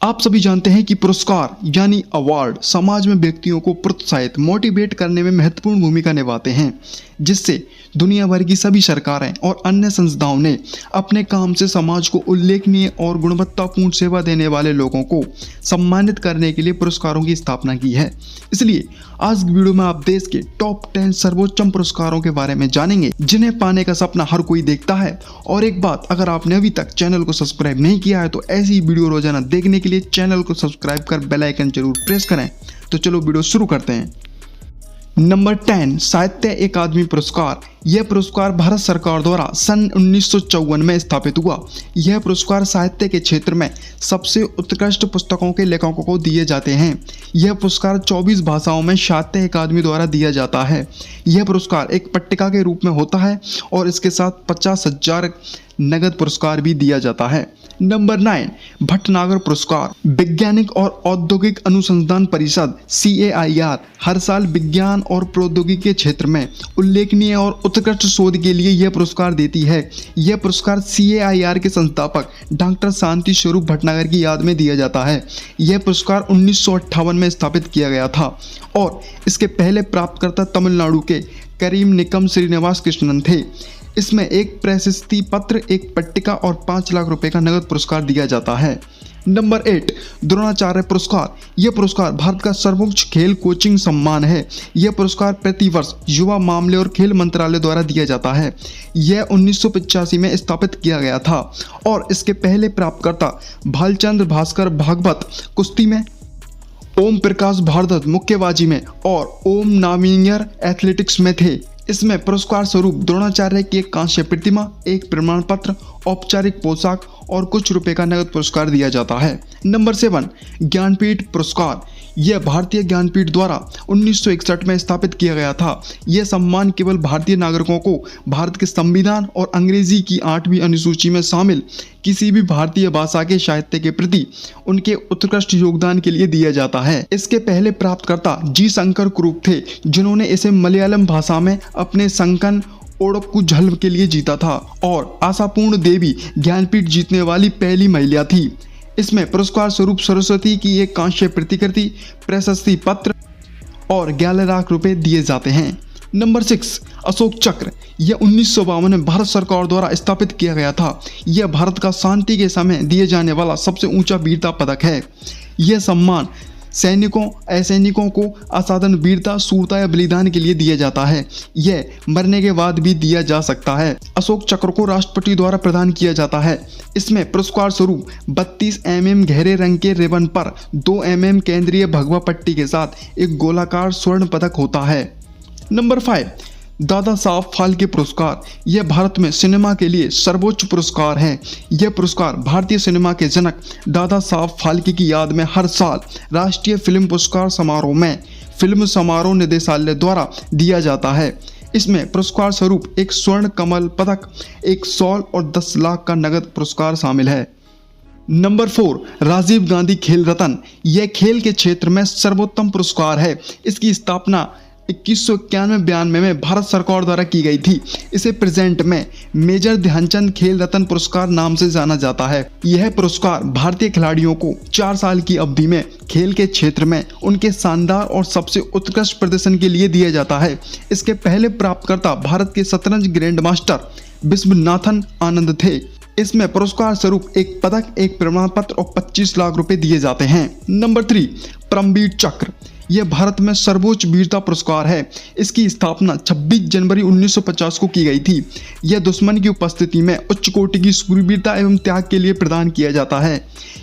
आप सभी जानते हैं कि पुरस्कार यानी अवार्ड समाज में व्यक्तियों को प्रोत्साहित मोटिवेट करने में महत्वपूर्ण भूमिका निभाते हैं, जिससे दुनिया भर की सभी सरकारें और अन्य संस्थाओं ने अपने काम से समाज को उल्लेखनीय और गुणवत्तापूर्ण सेवा देने वाले लोगों को सम्मानित करने के लिए पुरस्कारों की स्थापना की है। इसलिए आज की वीडियो में आप देश के टॉप 10 सर्वोच्च पुरस्कारों के बारे में जानेंगे, जिन्हें पाने का सपना हर कोई देखता है। और एक बात, अगर आपने अभी तक चैनल को सब्सक्राइब नहीं किया है तो ऐसी वीडियो रोजाना देखने के लिए चैनल को सब्सक्राइब कर बेल आइकन जरूर प्रेस करें। तो चलो वीडियो शुरू करते हैं। नंबर 10, साहित्य अकादमी पुरस्कार। यह पुरस्कार भारत सरकार द्वारा सन 1954 में स्थापित हुआ। यह पुरस्कार साहित्य के क्षेत्र में सबसे उत्कृष्ट पुस्तकों के लेखकों को दिए जाते हैं। यह पुरस्कार 24 भाषाओं में साहित्य अकादमी द्वारा दिया जाता है। यह पुरस्कार एक पट्टिका के रूप में होता है और इसके साथ 50,000 नगद पुरस्कार भी दिया जाता है। नंबर 9, भटनागर पुरस्कार। वैज्ञानिक और औद्योगिक अनुसंधान परिषद CAIR हर साल विज्ञान और प्रौद्योगिकी के क्षेत्र में उल्लेखनीय और उत्कृष्ट शोध के लिए यह पुरस्कार देती है। यह पुरस्कार CAIR के संस्थापक डॉक्टर शांति स्वरूप भटनागर की याद में दिया जाता है। यह पुरस्कार 1958 में स्थापित किया गया था और इसके पहले प्राप्तकर्ता तमिलनाडु के करीमनिकम श्रीनिवास कृष्णन थे। इसमें एक प्रशस्ति पत्र, एक पट्टिका और 5 लाख रुपए का नगद पुरस्कार दिया जाता है। नंबर 8, द्रोणाचार्य पुरस्कार। यह पुरस्कार भारत का सर्वोच्च खेल कोचिंग सम्मान है। यह पुरस्कार प्रतिवर्ष युवा मामले और खेल मंत्रालय द्वारा दिया जाता है। यह 1985 में स्थापित किया गया था और इसके पहले प्राप्तकर्ता भालचंद्र भास्कर भागवत कुश्ती में, ओम प्रकाश भारद्वाज मुक्केबाजी में और ओम नामियर एथलेटिक्स में थे। इसमें पुरस्कार स्वरूप द्रोणाचार्य की एक कांस्य प्रतिमा, एक प्रमाण पत्र, औपचारिक पोशाक और कुछ रुपए का नगद पुरस्कार दिया जाता है। नंबर 7, ज्ञानपीठ पुरस्कार। यह भारतीय ज्ञानपीठ द्वारा 1961 में स्थापित किया गया था। यह सम्मान केवल भारतीय नागरिकों को भारत के संविधान और अंग्रेजी की 8वीं अनुसूची में शामिल किसी भी भारतीय भाषा के साहित्य के प्रति उनके उत्कृष्ट योगदान के लिए दिया जाता है। इसके पहले प्राप्तकर्ता जी शंकर कुरूप थे, जिन्होंने इसे मलयालम भाषा में अपने संकन ओडक्कू झल्व के लिए जीता था और आशापूर्ण देवी ज्ञानपीठ जीतने वाली पहली महिला थी। इसमें पुरस्कार स्वरूप सरस्वती की एक कांस्य प्रतिकृति, प्रशस्ति पत्र और 11 लाख रुपए दिए जाते हैं। नंबर 6, अशोक चक्र। यह 1952 में भारत सरकार द्वारा स्थापित किया गया था। यह भारत का शांति के समय दिए जाने वाला सबसे ऊंचा वीरता पदक है। यह सम्मान सैनिकों, असैनिकों को असाधारण वीरता, शूरता या बलिदान के लिए दिया जाता है। यह मरने के बाद भी दिया जा सकता है। अशोक चक्र को राष्ट्रपति द्वारा प्रदान किया जाता है। इसमें पुरस्कार स्वरूप 32 mm गहरे रंग के रिबन पर 2 mm केंद्रीय भगवा पट्टी के साथ एक गोलाकार स्वर्ण पदक होता है। नंबर 5, दादा साहब फाल्के पुरस्कार। यह भारत में सिनेमा के लिए सर्वोच्च पुरस्कार है। यह पुरस्कार भारतीय सिनेमा के जनक दादा साहब फाल्के की याद में हर साल राष्ट्रीय फिल्म पुरस्कार समारोह में फिल्म समारोह निदेशालय द्वारा दिया जाता है। इसमें पुरस्कार स्वरूप एक स्वर्ण कमल पदक, एक शॉल और 10 लाख का नगद पुरस्कार शामिल है। नंबर 4, राजीव गांधी खेल रत्न। यह खेल के क्षेत्र में सर्वोत्तम पुरस्कार है। इसकी स्थापना 2191 में भारत सरकार द्वारा की गई थी। इसे प्रेजेंट में मेजर ध्यानचंद खेल रत्न पुरस्कार नाम से जाना जाता है। यह पुरस्कार भारतीय खिलाड़ियों को 4 साल की अवधि में खेल के क्षेत्र में उनके शानदार और सबसे उत्कृष्ट प्रदर्शन के लिए दिया जाता है। इसके पहले प्राप्तकर्ता भारत के शतरंज ग्रैंड मास्टर विश्वनाथन आनंद थे। इसमें पुरस्कार स्वरूप एक पदक, एक प्रमाण पत्र और 25 लाख रुपए दिए जाते हैं। नंबर 3, परमवीर चक्र। यह भारत में सर्वोच्च वीरता पुरस्कार है। इसकी स्थापना 26 जनवरी 1950 को की गई थी। यह दुश्मन की उपस्थिति में उच्च कोटि की शूरवीरता एवं त्याग के लिए प्रदान किया जाता है।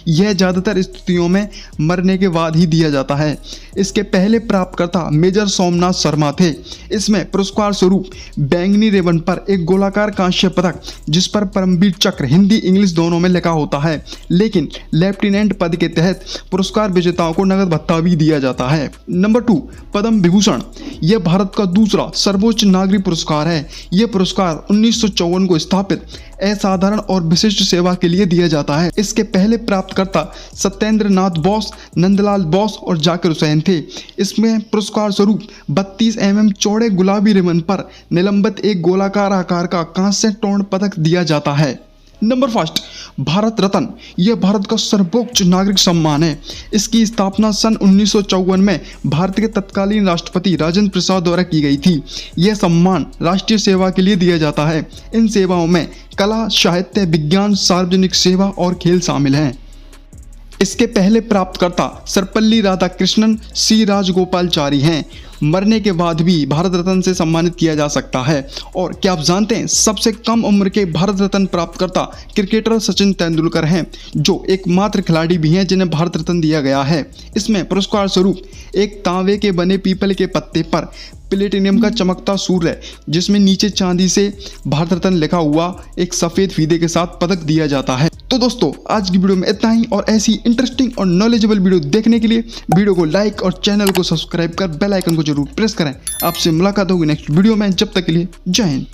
यह ज्यादातर स्थितियों में मरने के बाद ही दिया जाता है। इसके पहले प्राप्तकर्ता मेजर सोमनाथ शर्मा थे। इसमें पुरस्कार स्वरूप बैंगनी रिबन पर एक गोलाकार कांस्य पदक, जिस पर परमवीर चक्र हिंदी इंग्लिश दोनों में लिखा होता है, लेकिन लेफ्टिनेंट पद के तहत पुरस्कार विजेताओं को नगद भत्ता भी दिया जाता है। नंबर 2, पद्म विभूषण। यह भारत का दूसरा सर्वोच्च नागरिक पुरस्कार है। यह पुरस्कार 1954 को स्थापित असाधारण और विशिष्ट सेवा के लिए दिया जाता है। इसके पहले प्राप्तकर्ता सत्येंद्र नाथ बोस, नंदलाल बोस और जाकिर हुसैन थे। इसमें पुरस्कार स्वरूप 32 mm चौड़े गुलाबी रिबन पर निलंबित एक गोलाकार आकार का कांस्य टोर्ण पदक दिया जाता है। Number first, Bharat Ratna. यह भारत का सर्वोच्च नागरिक सम्मान है। इसकी स्थापना सन 1954 में भारत के तत्कालीन राष्ट्रपति राजेंद्र प्रसाद द्वारा की गई थी। यह सम्मान राष्ट्रीय सेवा के लिए दिया जाता है। इन सेवाओं में कला, साहित्य, विज्ञान, सार्वजनिक सेवा और खेल शामिल हैं। इसके पहले प्राप्तकर्ता सर्वपल्ली राधाकृष्णन सी राजगोपालाचारी हैं। मरने के बाद भी भारत रत्न से सम्मानित किया जा सकता है। और क्या आप जानते हैं, सबसे कम उम्र के भारत रत्न प्राप्तकर्ता क्रिकेटर सचिन तेंदुलकर हैं, जो एकमात्र खिलाड़ी भी हैं जिन्हें भारत रत्न दिया गया है। इसमें पुरस्कार स्वरूप एक तांबे के बने पीपल के पत्ते पर प्लेटिनियम का चमकता सूर्य, जिसमें नीचे चांदी से भारत रत्न लिखा हुआ एक सफेद फीते के साथ पदक दिया जाता है। तो दोस्तों, आज की वीडियो में इतना ही, और ऐसी इंटरेस्टिंग और नॉलेजेबल वीडियो देखने के लिए वीडियो को लाइक और चैनल को सब्सक्राइब कर बेल आइकन को जरूर प्रेस करें। आपसे मुलाकात होगी नेक्स्ट वीडियो में। जब तक के लिए जय हिंद।